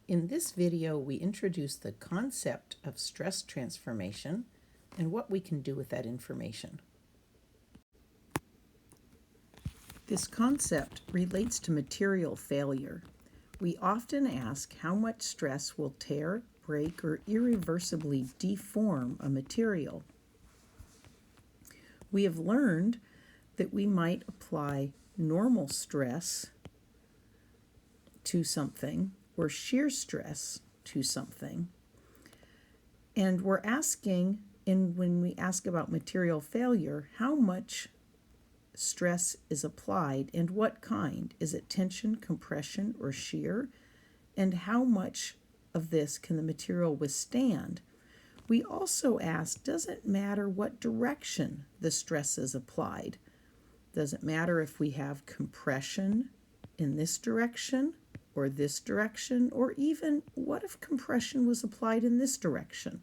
In this video, we introduce the concept of stress transformation and what we can do with that information. This concept relates to material failure. We often ask how much stress will tear, break, or irreversibly deform a material. We have learned that we might apply normal stress to something or shear stress to something. And we're asking, when we ask about material failure, how much stress is applied and what kind. Is it tension, compression, or shear? And how much of this can the material withstand? We also ask, does it matter what direction the stress is applied? Does it matter if we have compression in this direction or this direction, or even what if compression was applied in this direction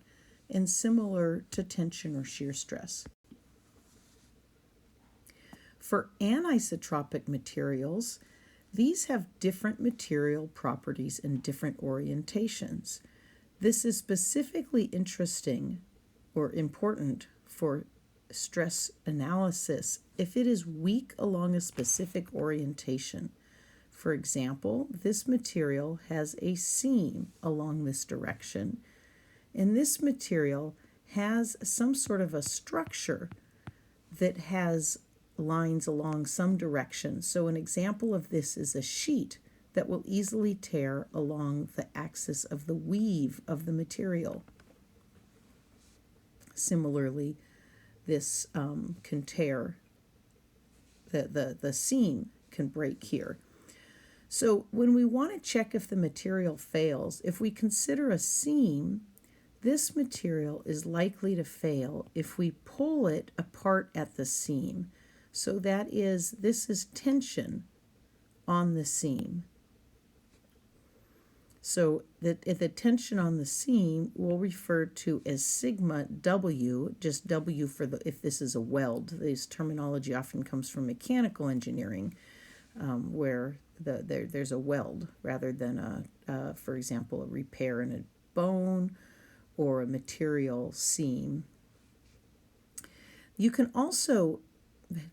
and similar to tension or shear stress? For anisotropic materials, these have different material properties and different orientations. This is specifically interesting or important for stress analysis if it is weak along a specific orientation. For example, this material has a seam along this direction, and this material has some sort of a structure that has lines along some direction. So an example of this is a sheet that will easily tear along the axis of the weave of the material. Similarly, this can tear, the seam can break here. So when we want to check if the material fails, if we consider a seam, this material is likely to fail if we pull it apart at the seam. So that is, this is tension on the seam. So the tension on the seam we'll refer to as sigma W, just W for if this is a weld. This terminology often comes from mechanical engineering, where there's a weld rather than for example, a repair in a bone or a material seam. You can also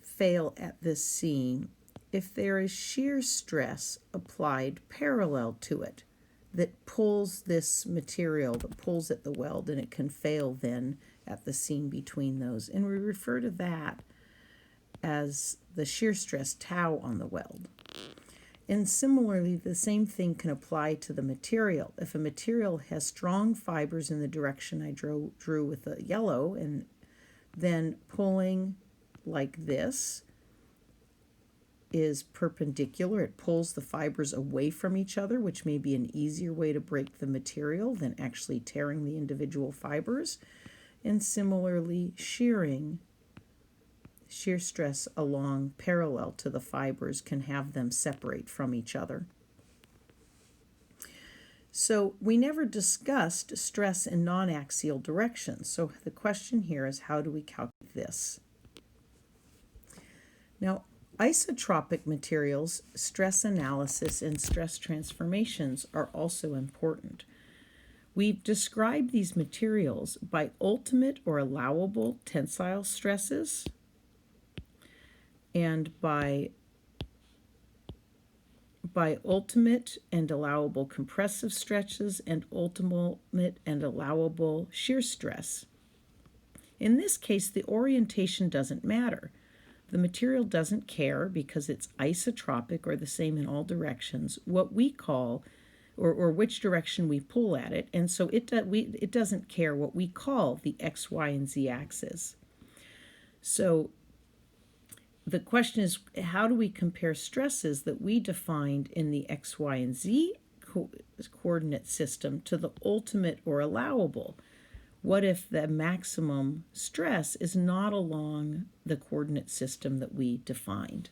fail at this seam if there is shear stress applied parallel to it that pulls this material, that pulls at the weld, and it can fail then at the seam between those. And we refer to that as the shear stress tau on the weld. And similarly, the same thing can apply to the material. If a material has strong fibers in the direction I drew with the yellow, and then pulling like this is perpendicular, it pulls the fibers away from each other, which may be an easier way to break the material than actually tearing the individual fibers. And similarly, shear stress along parallel to the fibers can have them separate from each other. So we never discussed stress in non-axial directions. So the question here is, how do we calculate this? Now, isotropic materials, stress analysis and stress transformations are also important. We've described these materials by ultimate or allowable tensile stresses and by ultimate and allowable compressive stresses and ultimate and allowable shear stress. In this case, the orientation doesn't matter. The material doesn't care because it's isotropic or the same in all directions, what we call, or which direction we pull at it, and so it doesn't care what we call the X, Y, and Z axis. So the question is, how do we compare stresses that we defined in the X, Y, and Z coordinate system to the ultimate or allowable? What if the maximum stress is not along the coordinate system that we defined?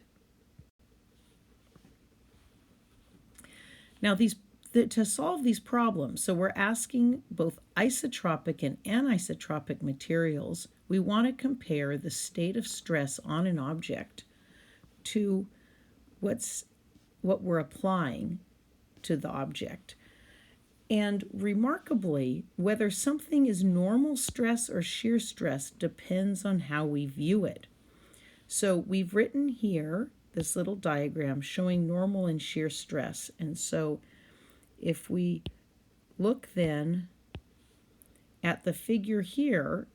Now, to solve these problems, so we're asking both isotropic and anisotropic materials, we want to compare the state of stress on an object to what we're applying to the object. And remarkably, whether something is normal stress or shear stress depends on how we view it. So we've written here this little diagram showing normal and shear stress. And so if we look then at the figure here,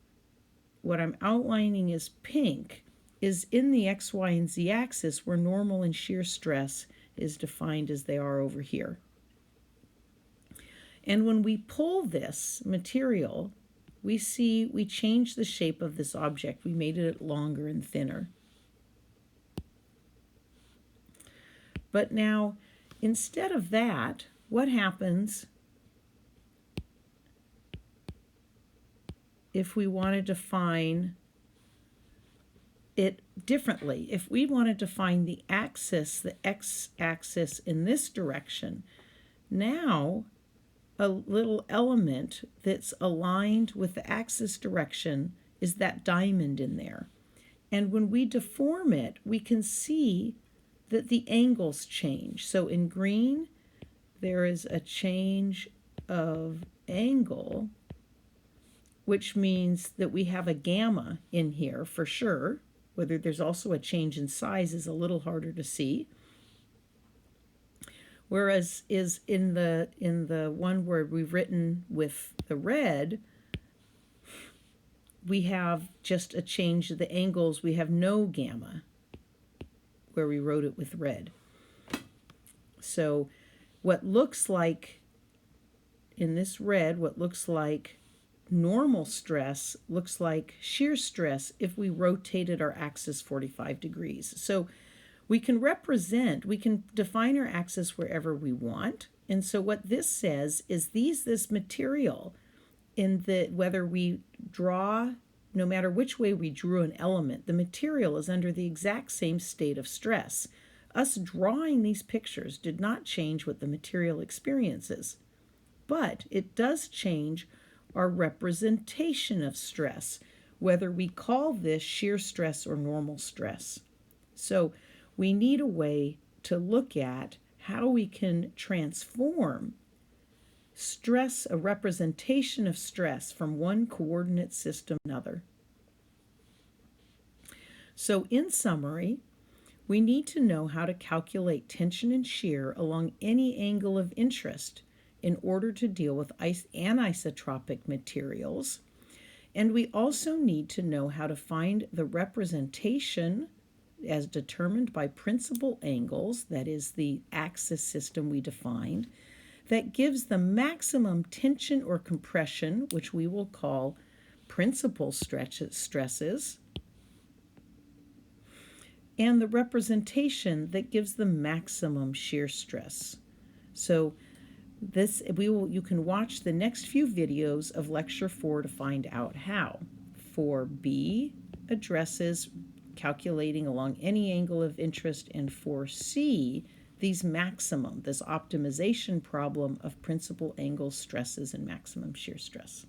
what I'm outlining is pink is in the x, y, and z axis where normal and shear stress is defined as they are over here. And when we pull this material, we see we change the shape of this object. We made it longer and thinner. But now, instead of that, what happens if we want to define it differently? If we want to define the axis, the x-axis in this direction, now a little element that's aligned with the axis direction is that diamond in there. And when we deform it, we can see that the angles change. So in green, there is a change of angle, which means that we have a gamma in here for sure. Whether there's also a change in size is a little harder to see. Whereas is in the one where we've written with the red, we have just a change of the angles. We have no gamma where we wrote it with red. So what looks like in this red, what looks like normal stress looks like shear stress if we rotated our axis 45 degrees. So we can define our axis wherever we want. And so what this says is this material, whether we draw, no matter which way we drew an element, the material is under the exact same state of stress. Us drawing these pictures did not change what the material experiences, but it does change our representation of stress, whether we call this shear stress or normal stress. So we need a way to look at how we can transform stress, a representation of stress, from one coordinate system to another. So in summary, we need to know how to calculate tension and shear along any angle of interest in order to deal with anisotropic materials. And we also need to know how to find the representation as determined by principal angles, that is the axis system we defined, that gives the maximum tension or compression, which we will call principal stresses, and the representation that gives the maximum shear stress. So you can watch the next few videos of Lecture 4 to find out how. 4B addresses calculating along any angle of interest, and 4C, this optimization problem of principal angle stresses and maximum shear stress.